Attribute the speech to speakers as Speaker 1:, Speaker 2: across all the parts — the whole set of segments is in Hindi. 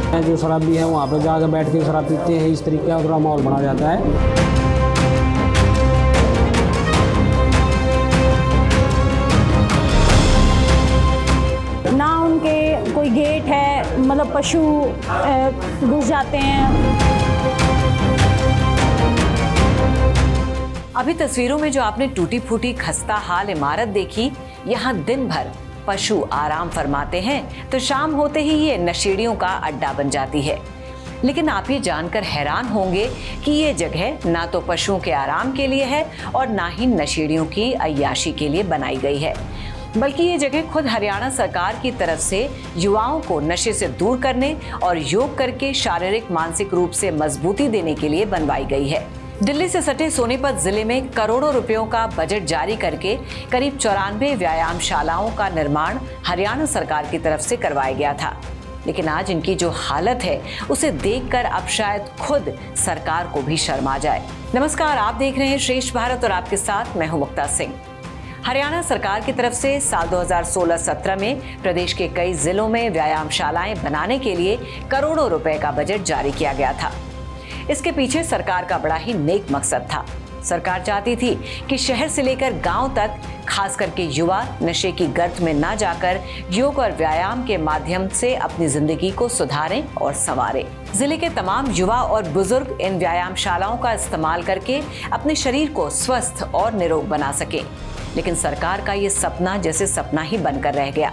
Speaker 1: जो शराबी है वहाँ पे जाकर बैठ के शराब पीते हैं, इस तरीके का थोड़ा माहौल बना जाता है।
Speaker 2: ना उनके कोई गेट है, मतलब पशु घुस जाते हैं।
Speaker 3: अभी तस्वीरों में जो आपने टूटी फूटी खस्ता हाल इमारत देखी, यहाँ दिन भर पशु आराम फरमाते हैं तो शाम होते ही ये नशेड़ियों का अड्डा बन जाती है। लेकिन आप ये जानकर हैरान होंगे कि ये जगह ना तो पशुओं के आराम के लिए है और ना ही नशेड़ियों की अय्याशी के लिए बनाई गई है, बल्कि ये जगह खुद हरियाणा सरकार की तरफ से युवाओं को नशे से दूर करने और योग करके शारीरिक मानसिक रूप से मजबूती देने के लिए बनवाई गई है। दिल्ली से सटे सोनीपत जिले में करोड़ों रुपयों का बजट जारी करके करीब 94 व्यायामशालाओं का निर्माण हरियाणा सरकार की तरफ से करवाया गया था। लेकिन आज इनकी जो हालत है उसे देखकर अब शायद खुद सरकार को भी शर्म आ जाए। नमस्कार, आप देख रहे हैं श्रेष्ठ भारत और आपके साथ मैं हूं मुक्ता सिंह। हरियाणा सरकार की तरफ से साल 2016-17 में प्रदेश के कई जिलों में व्यायामशालाएं बनाने के लिए करोड़ों रुपए का बजट जारी किया गया था। इसके पीछे सरकार का बड़ा ही नेक मकसद था। सरकार चाहती थी कि शहर से लेकर गांव तक खास करके युवा नशे की गर्त में ना जाकर योग और व्यायाम के माध्यम से अपनी जिंदगी को सुधारें और संवारें। जिले के तमाम युवा और बुजुर्ग इन व्यायामशालाओं का इस्तेमाल करके अपने शरीर को स्वस्थ और निरोग बना सकें। लेकिन सरकार का ये सपना जैसे सपना ही बनकर रह गया।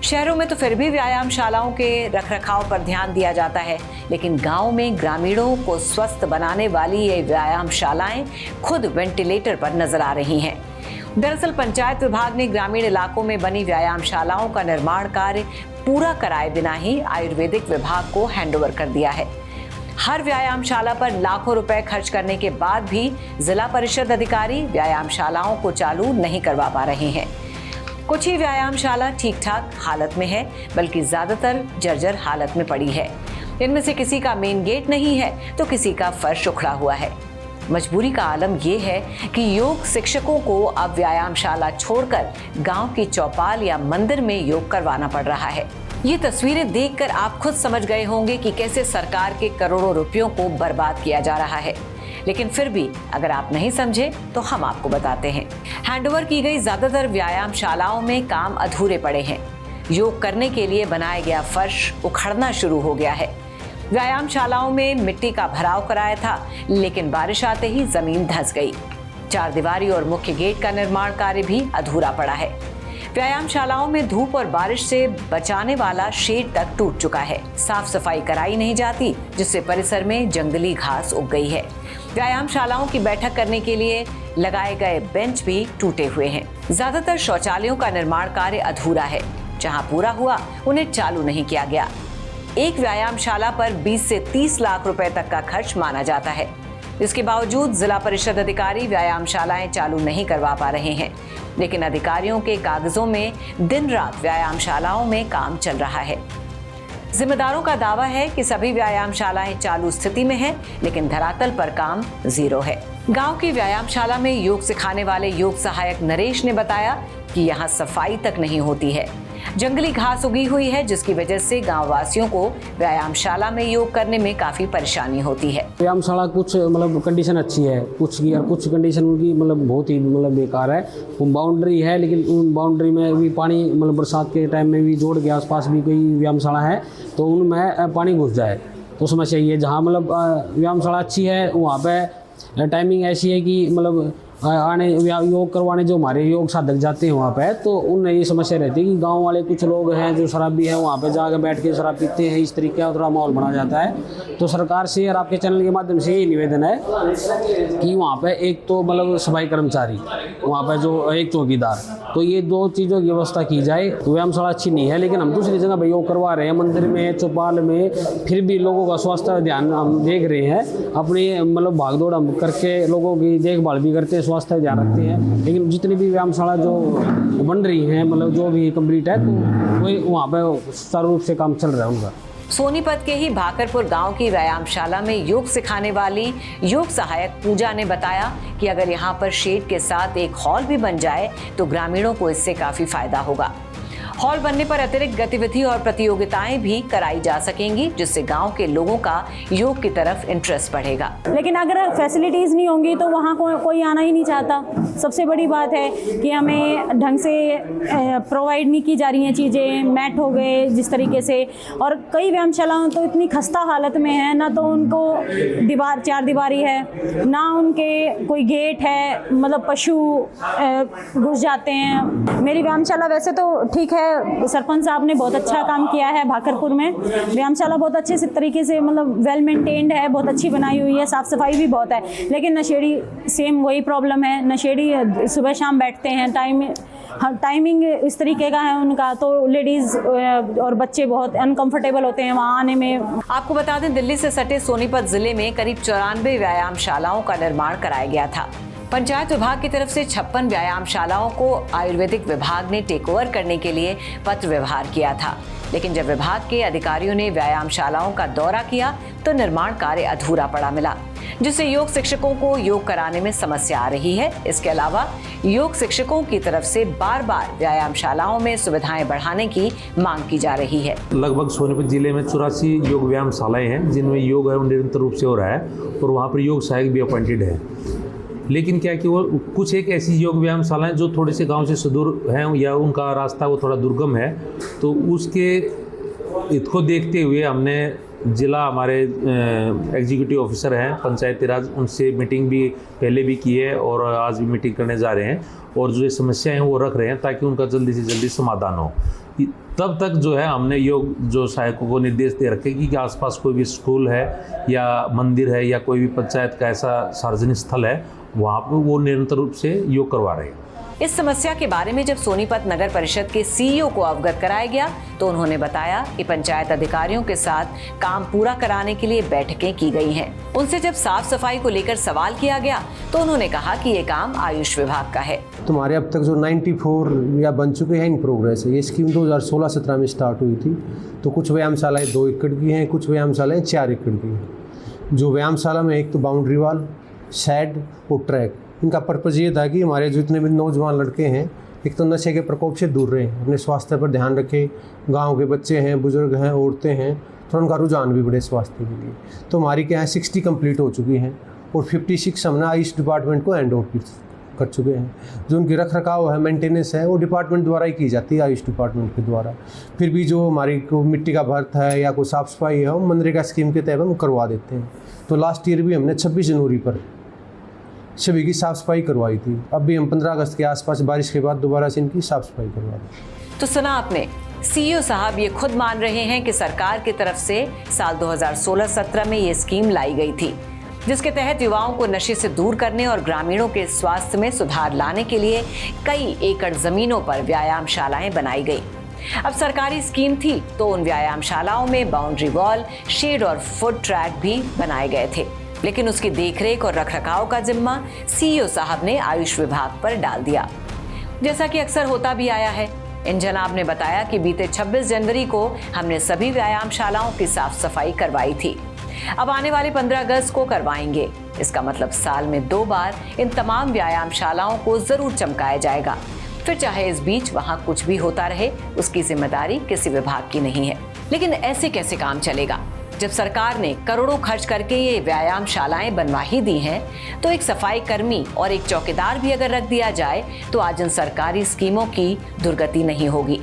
Speaker 3: शहरों में तो फिर भी व्यायामशालाओं के रखरखाव पर ध्यान दिया जाता है, लेकिन गांव में ग्रामीणों को स्वस्थ बनाने वाली ये व्यायामशालाएं खुद वेंटिलेटर पर नजर आ रही हैं। दरअसल पंचायत विभाग ने ग्रामीण इलाकों में बनी व्यायामशालाओं का निर्माण कार्य पूरा कराए बिना ही आयुर्वेदिक विभाग को हैंडओवर कर दिया है। हर व्यायामशाला पर लाखों रुपए खर्च करने के बाद भी जिला परिषद अधिकारी व्यायामशालाओं को चालू नहीं करवा पा रहे हैं। कुछ ही व्यायामशाला ठीक ठाक हालत में है, बल्कि ज्यादातर जर्जर हालत में पड़ी है। इनमें से किसी का मेन गेट नहीं है तो किसी का फर्श उखड़ा हुआ है। मजबूरी का आलम यह है कि योग शिक्षकों को अब व्यायामशाला छोड़कर गांव की चौपाल या मंदिर में योग करवाना पड़ रहा है। ये तस्वीरें देखकर आप खुद समझ गए होंगे कि कैसे सरकार के करोड़ों रुपयों को बर्बाद किया जा रहा है। लेकिन फिर भी अगर आप नहीं समझे तो हम आपको बताते हैं। हैंडओवर की गई ज्यादातर व्यायामशालाओं में काम अधूरे पड़े हैं। योग करने के लिए बनाया गया फर्श उखड़ना शुरू हो गया है। व्यायामशालाओं में मिट्टी का भराव कराया था, लेकिन बारिश आते ही जमीन धंस गई। चारदीवारी और मुख्य गेट का निर्माण कार्य भी अधूरा पड़ा है। व्यायामशालाओं में धूप और बारिश से बचाने वाला शेड तक टूट चुका है। साफ सफाई कराई नहीं जाती, जिससे परिसर में जंगली घास उग गई है। व्यायामशालाओं की बैठक करने के लिए लगाए गए बेंच भी टूटे हुए हैं। ज्यादातर शौचालयों का निर्माण कार्य अधूरा है। जहां पूरा हुआ उन्हें चालू नहीं किया गया। एक व्यायामशाला पर 20 से 30 लाख रुपए तक का खर्च माना जाता है। इसके बावजूद जिला परिषद अधिकारी व्यायामशालाएं चालू नहीं करवा पा रहे हैं। लेकिन अधिकारियों के कागजों में दिन रात व्यायामशालाओं में काम चल रहा है। जिम्मेदारों का दावा है कि सभी व्यायामशालाएं चालू स्थिति में हैं, लेकिन धरातल पर काम जीरो है। गांव की व्यायामशाला में योग सिखाने वाले योग सहायक नरेश ने बताया कि यहाँ सफाई तक नहीं होती है। जंगली घास उगी हुई है, जिसकी वजह से गांव वासियों को व्यायामशाला में योग करने में काफी परेशानी होती है।
Speaker 1: व्यायामशाला कुछ मतलब कंडीशन अच्छी है, कुछ की और कुछ कंडीशन उनकी मतलब बहुत ही मतलब बेकार है। बाउंड्री है, लेकिन उन बाउंड्री में भी पानी मतलब बरसात के टाइम में भी जोड़ के आसपास भी कोई व्यायामशाला है तो उनमें पानी घुस जाए तो समस्या ये। जहाँ मतलब व्यायामशाला अच्छी है वहाँ पे टाइमिंग ऐसी है कि मतलब आने योग करवाने जो हमारे योग साधक जाते हैं वहाँ पे, तो उनमें ये समस्या रहती है कि गांव वाले कुछ लोग हैं जो शराबी हैं वहाँ पे जाकर बैठ के शराब पीते हैं, इस तरीके का थोड़ा माहौल बना जाता है। तो सरकार से और आपके चैनल के माध्यम से यही निवेदन है कि वहाँ पे एक तो मतलब सफाई कर्मचारी, वहाँ पे जो एक चौकीदार, तो ये दो चीज़ों की व्यवस्था की जाए। तो व्यायामशाला अच्छी नहीं है, लेकिन हम दूसरी जगह योग करवा रहे हैं, मंदिर में, चौपाल में, फिर भी लोगों का स्वास्थ्य ध्यान हम देख रहे हैं। अपनी मतलब भागदौड़ हम करके लोगों की देखभाल भी करते हैं, स्वास्थ्य का ध्यान रखते हैं। लेकिन जितनी भी व्यायामशाला जो बन रही हैं मतलब जो भी कंप्लीट है तो वही वहाँ पे सुचारू रूप से काम चल रहा है उनका।
Speaker 3: सोनीपत के ही भाकरपुर गांव की व्यायामशाला में योग सिखाने वाली योग सहायक पूजा ने बताया कि अगर यहां पर शेड के साथ एक हॉल भी बन जाए तो ग्रामीणों को इससे काफी फायदा होगा। हॉल बनने पर अतिरिक्त गतिविधि और प्रतियोगिताएं भी कराई जा सकेंगी, जिससे गांव के लोगों का योग की तरफ इंटरेस्ट बढ़ेगा।
Speaker 2: लेकिन अगर फैसिलिटीज़ नहीं होंगी तो वहाँ कोई आना ही नहीं चाहता। सबसे बड़ी बात है कि हमें ढंग से प्रोवाइड नहीं की जा रही हैं चीज़ें, मैट हो गए जिस तरीके से, और कई व्यायामशालाएं तो इतनी खस्ता हालत में है, ना तो उनको चार दीवारी है, ना उनके कोई गेट है, मतलब पशु घुस जाते हैं। मेरी व्यायामशाला वैसे तो ठीक है, सरपंच साहब ने बहुत अच्छा काम किया है भाखरपुर में। व्यायामशाला बहुत अच्छे से तरीके से मतलब वेल मेंटेन्ड है, बहुत अच्छी बनाई हुई है, साफ़ सफाई भी बहुत है। लेकिन नशेड़ी सेम वही प्रॉब्लम है, नशेड़ी सुबह शाम बैठते हैं, टाइमिंग इस तरीके का है उनका, तो लेडीज़ और बच्चे बहुत अनकंफर्टेबल होते हैं वहाँ आने में।
Speaker 3: आपको बता दें, दिल्ली से सटे सोनीपत जिले में करीब 94 व्यायामशालाओं का निर्माण कराया गया था। पंचायत विभाग की तरफ से 56 व्यायामशालाओं को आयुर्वेदिक विभाग ने टेक ओवर करने के लिए पत्र व्यवहार किया था। लेकिन जब विभाग के अधिकारियों ने व्यायामशालाओं का दौरा किया तो निर्माण कार्य अधूरा पड़ा मिला, जिससे योग शिक्षकों को योग कराने में समस्या आ रही है। इसके अलावा योग शिक्षकों की तरफ से बार बार व्यायामशालाओं में सुविधाएं बढ़ाने की मांग की जा रही है।
Speaker 4: लगभग सोनीपत जिले में 84 योग व्यायामशालाएं हैं जिनमें योग है निरंतर रूप से हो रहा है, और वहाँ पर योग सहायक भी अपॉइंटेड है। लेकिन क्या कि वो कुछ एक ऐसी योग व्यायामशालाएं जो थोड़े से गांव से सुदूर हैं या उनका रास्ता वो थोड़ा दुर्गम है, तो उसके इसको देखते हुए हमने जिला हमारे एग्जीक्यूटिव ऑफिसर हैं पंचायती राज, उनसे मीटिंग भी पहले भी की है और आज भी मीटिंग करने जा रहे हैं, और जो समस्याएं हैं वो रख रहे हैं ताकि उनका जल्दी से जल्दी समाधान हो। तब तक जो है हमने योग जो सहायकों को निर्देश दे रखे कि आसपास कोई भी स्कूल है या मंदिर है या कोई भी पंचायत का ऐसा सार्वजनिक स्थल है, वहाँ पर वो निरंतर रूप से योग करवा रहे हैं।
Speaker 3: इस समस्या के बारे में जब सोनीपत नगर परिषद के सीईओ को अवगत कराया गया तो उन्होंने बताया कि पंचायत अधिकारियों के साथ काम पूरा कराने के लिए बैठकें की गई हैं। उनसे जब साफ सफाई को लेकर सवाल किया गया तो उन्होंने कहा कि ये काम आयुष विभाग का है।
Speaker 5: तुम्हारे अब तक जो 94 या बन चुके हैं इन प्रोग्रेस है। ये स्कीम 2016-17 में स्टार्ट हुई थी, तो कुछ व्यायामशालाएँ 2 एकड़ की हैं, कुछ व्यायामशालाएँ 4 एकड़ की हैं। जो व्यायामशाला में एक तो बाउंड्री वॉल, शेड और ट्रैक, इनका पर्पज़ ये था कि हमारे जितने भी नौजवान लड़के हैं एक तो नशे के प्रकोप से दूर रहें, अपने स्वास्थ्य पर ध्यान रखें। गांव के बच्चे हैं, बुजुर्ग हैं, औरतें हैं, तो उनका रुझान भी बढ़े स्वास्थ्य के लिए। तो हमारी क्या है 60 कंप्लीट हो चुकी हैं और 56 हमने आयुष डिपार्टमेंट को हैंड ओवर कर चुके हैं। जो उनकी रख रखाव है, मेंटेनेंस है, वो डिपार्टमेंट द्वारा ही की जाती है, आयुष डिपार्टमेंट के द्वारा। फिर भी जो हमारी को मिट्टी का भर्त है या कोई साफ़ सफाई है, वो मनरेगा स्कीम के तहत हम करवा देते हैं। तो लास्ट ईयर भी हमने 26 जनवरी पर सभी की साफ़ सफाई करवाई थी। अब भी हम 15 अगस्त के आसपास बारिश के बाद दोबारा से इनकी साफ़ सफाई करवा दें।
Speaker 3: तो सुना आपने, सीईओ साहब ये खुद मान रहे हैं कि सरकार की तरफ से साल 2016-17 में ये स्कीम लाई गई थी, जिसके तहत युवाओं को नशे से दूर करने और ग्रामीणों के स्वास्थ्य में सुधार लाने के लिए कई एकड़ जमीनों पर व्यायामशालाएं बनाई गई। अब सरकारी स्कीम थी तो उन व्यायामशालाओं में बाउंड्री वॉल, शेड और फुट ट्रैक भी बनाए गए थे, लेकिन उसकी देखरेख और रखरखाव का जिम्मा सीईओ साहब ने आयुष विभाग पर डाल दिया, जैसा कि अक्सर होता भी आया है। इन जनाब ने बताया कि बीते 26 जनवरी को हमने सभी व्यायामशालाओं की साफ सफाई करवाई थी, अब आने वाले 15 अगस्त को करवाएंगे। इसका मतलब साल में 2 बार इन तमाम व्यायामशालाओं को जरूर चमकाया जाएगा, फिर चाहे इस बीच वहां कुछ भी होता रहे, उसकी जिम्मेदारी किसी विभाग की नहीं है। लेकिन ऐसे कैसे काम चलेगा जब सरकार ने करोड़ों खर्च करके ये व्यायामशालाएं बनवा ही दी हैं, तो एक सफाई कर्मी और एक चौकीदार भी अगर रख दिया जाए तो आज इन सरकारी स्कीमों की दुर्गति नहीं होगी।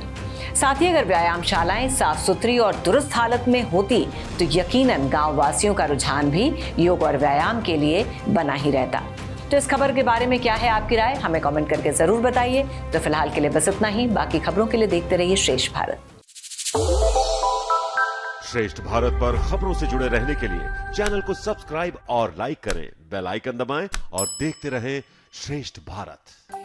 Speaker 3: साथ ही अगर व्यायामशालाएं साफ सुथरी और दुरुस्त हालत में होती तो यकीनन गांव वासियों का रुझान भी योग और व्यायाम के लिए बना ही रहता। तो इस खबर के बारे में क्या है आपकी राय, हमें कमेंट करके जरूर बताइए। तो फिलहाल के लिए बस इतना ही, बाकी खबरों के लिए देखते रहिए श्रेष्ठ भारत।
Speaker 6: श्रेष्ठ भारत पर खबरों से जुड़े रहने के लिए चैनल को सब्सक्राइब और लाइक करें, बेल आइकन दबाएं और देखते रहें श्रेष्ठ भारत।